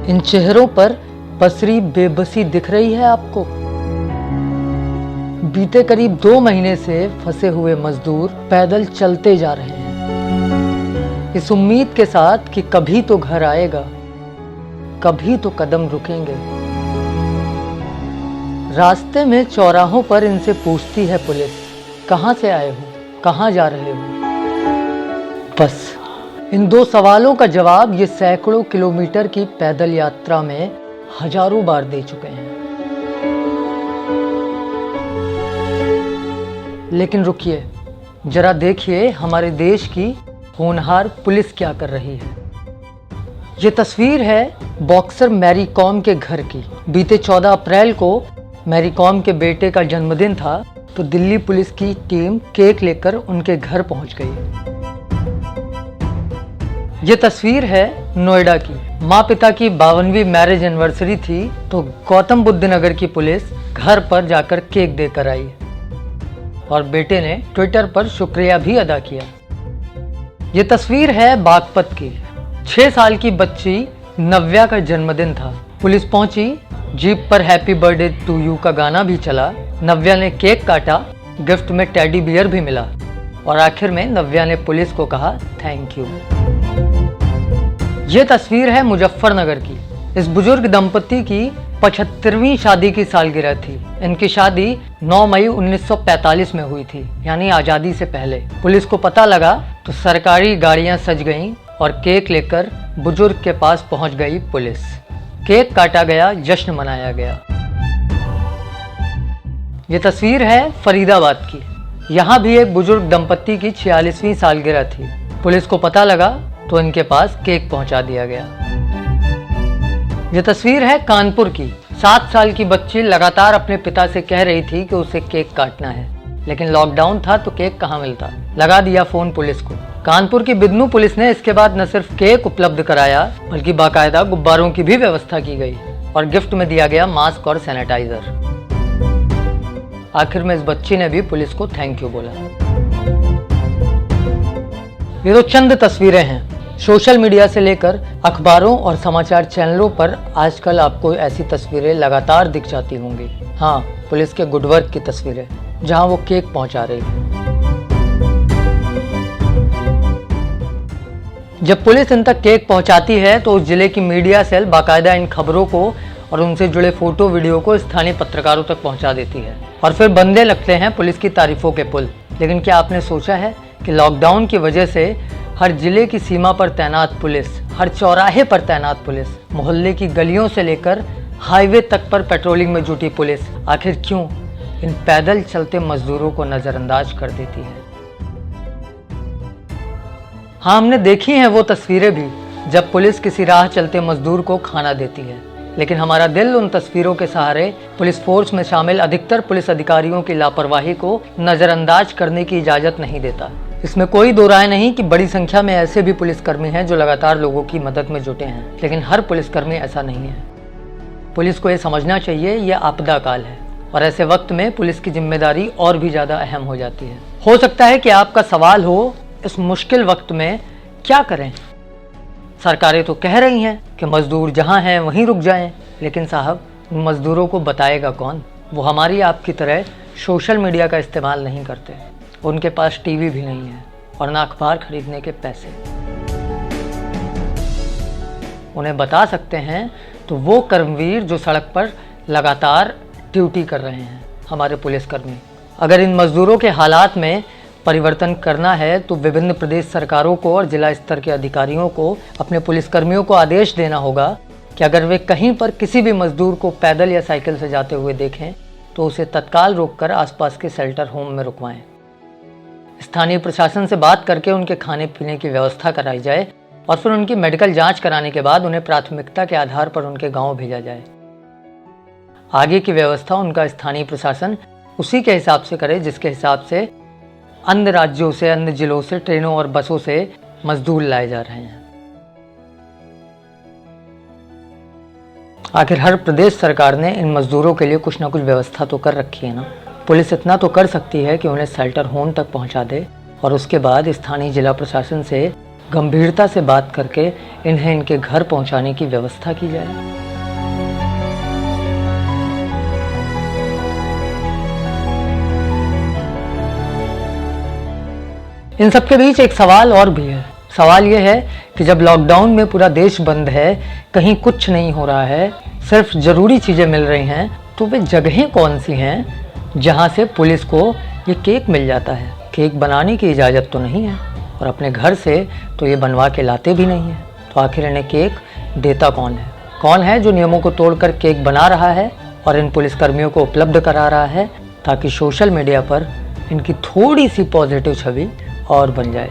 इन चेहरों पर पसरी बेबसी दिख रही है आपको? बीते करीब 2 महीने से फंसे हुए मजदूर पैदल चलते जा रहे हैं, इस उम्मीद के साथ कि कभी तो घर आएगा, कभी तो कदम रुकेंगे। रास्ते में चौराहों पर इनसे पूछती है पुलिस, कहां से आए हो, कहां जा रहे हो? बस इन 2 सवालों का जवाब ये सैकड़ों किलोमीटर की पैदल यात्रा में हजारों बार दे चुके हैं। लेकिन रुकिए, जरा देखिए हमारे देश की होनहार पुलिस क्या कर रही है। ये तस्वीर है बॉक्सर मैरी कॉम के घर की। बीते 14 अप्रैल को मैरी कॉम के बेटे का जन्मदिन था, तो दिल्ली पुलिस की टीम केक लेकर उनके घर पहुंच गई। ये तस्वीर है नोएडा की। माँ पिता की 52वीं मैरिज एनिवर्सरी थी, तो गौतम बुद्ध नगर की पुलिस घर पर जाकर केक देकर आई और बेटे ने ट्विटर पर शुक्रिया भी अदा किया। ये तस्वीर है बागपत की। 6 साल की बच्ची नव्या का जन्मदिन था। पुलिस पहुंची, जीप पर हैप्पी बर्थडे टू यू का गाना भी चला। नव्या ने केक काटा, गिफ्ट में टेडी बियर भी मिला और आखिर में नव्या ने पुलिस को कहा थैंक यू। ये तस्वीर है मुजफ्फरनगर की। इस बुजुर्ग दंपति की 75वीं शादी की सालगिरह थी। इनकी शादी 9 मई 1945 में हुई थी, यानी आज़ादी से पहले। पुलिस को पता लगा तो सरकारी गाड़ियां सज गईं और केक लेकर बुजुर्ग के पास पहुंच गई पुलिस। केक काटा गया, जश्न मनाया गया। ये तस्वीर है फरीदाबाद की। यहाँ भी एक बुजुर्ग दंपति की 46वीं सालगिरह थी। पुलिस को पता लगा तो इनके पास केक पहुंचा दिया गया। ये तस्वीर है कानपुर की। 7 साल की बच्ची लगातार अपने पिता से कह रही थी कि उसे केक काटना है, लेकिन लॉकडाउन था तो केक कहाँ मिलता। लगा दिया फोन पुलिस को। कानपुर की बिदनू पुलिस ने इसके बाद न सिर्फ केक उपलब्ध कराया, बल्कि बाकायदा गुब्बारों की भी व्यवस्था की गई और गिफ्ट में दिया गया मास्क और सैनिटाइजर। आखिर में इस बच्ची ने भी पुलिस को थैंक यू बोला। ये तो चंद तस्वीरें हैं। सोशल मीडिया से लेकर अखबारों और समाचार चैनलों पर आजकल आपको ऐसी तस्वीरें लगातार दिख जाती होंगी। हाँ, पुलिस के गुड वर्क की तस्वीरें, जहां वो केक पहुंचा रही है। जब पुलिस इन तक केक पहुंचाती है तो उस जिले की मीडिया सेल बाकायदा इन खबरों को और उनसे जुड़े फोटो वीडियो को स्थानीय पत्रकारों तक पहुंचा देती है और फिर बनने लगते हैं पुलिस की तारीफों के पुल। लेकिन क्या आपने सोचा है कि लॉकडाउन की वजह से हर जिले की सीमा पर तैनात पुलिस, हर चौराहे पर तैनात पुलिस, मोहल्ले की गलियों से लेकर हाईवे तक पर पेट्रोलिंग में जुटी पुलिस आखिर क्यों इन पैदल चलते मजदूरों को नजरअंदाज कर देती है? हाँ, हमने देखी हैं वो तस्वीरें भी जब पुलिस किसी राह चलते मजदूर को खाना देती है, लेकिन हमारा दिल उन तस्वीरों के सहारे पुलिस फोर्स में शामिल अधिकतर पुलिस अधिकारियों की लापरवाही को नजरअंदाज करने की इजाजत नहीं देता। इसमें कोई दो राय नहीं कि बड़ी संख्या में ऐसे भी पुलिसकर्मी हैं जो लगातार लोगों की मदद में जुटे हैं, लेकिन हर पुलिसकर्मी ऐसा नहीं है। पुलिस को ये समझना चाहिए ये आपदा काल है और ऐसे वक्त में पुलिस की जिम्मेदारी और भी ज़्यादा अहम हो जाती है। हो सकता है कि आपका सवाल हो, इस मुश्किल वक्त में क्या करें? सरकारें तो कह रही हैं कि मजदूर जहाँ हैं वहीं रुक जाएं, लेकिन साहब उन मजदूरों को बताएगा कौन? वो हमारी आपकी तरह सोशल मीडिया का इस्तेमाल नहीं करते, उनके पास टीवी भी नहीं है और ना अखबार खरीदने के पैसे। उन्हें बता सकते हैं तो वो कर्मवीर जो सड़क पर लगातार ड्यूटी कर रहे हैं, हमारे पुलिसकर्मी। अगर इन मजदूरों के हालात में परिवर्तन करना है तो विभिन्न प्रदेश सरकारों को और जिला स्तर के अधिकारियों को अपने पुलिसकर्मियों को आदेश देना होगा कि अगर वे कहीं पर किसी भी मजदूर को पैदल या साइकिल से जाते हुए देखें तो उसे तत्काल रोककर आसपास के शेल्टर होम में रुकवाएं। स्थानीय प्रशासन से बात करके उनके खाने पीने की व्यवस्था कराई जाए और फिर उनकी मेडिकल जांच कराने के बाद उन्हें प्राथमिकता के आधार पर उनके गांव भेजा जाए। आगे की व्यवस्था उनका स्थानीय प्रशासन उसी के हिसाब से करे जिसके हिसाब से अन्य राज्यों से, अन्य जिलों से ट्रेनों और बसों से मजदूर लाए जा रहे हैं। आखिर हर प्रदेश सरकार ने इन मजदूरों के लिए कुछ ना कुछ व्यवस्था तो कर रखी है ना। पुलिस इतना तो कर सकती है कि उन्हें शेल्टर होम तक पहुंचा दे और उसके बाद स्थानीय जिला प्रशासन से गंभीरता से बात करके इन्हें इनके घर पहुंचाने की व्यवस्था की जाए। इन सबके बीच एक सवाल और भी है। सवाल ये है कि जब लॉकडाउन में पूरा देश बंद है, कहीं कुछ नहीं हो रहा है, सिर्फ ज़रूरी चीज़ें मिल रही हैं, तो वे जगहें कौन सी हैं जहां से पुलिस को ये केक मिल जाता है। केक बनाने की इजाज़त तो नहीं है और अपने घर से तो ये बनवा के लाते भी नहीं हैं। तो आखिर इन्हें केक देता कौन है? कौन है जो नियमों को तोड़कर केक बना रहा है और इन पुलिसकर्मियों को उपलब्ध करा रहा है, ताकि सोशल मीडिया पर इनकी थोड़ी सी पॉजिटिव छवि और बन जाए।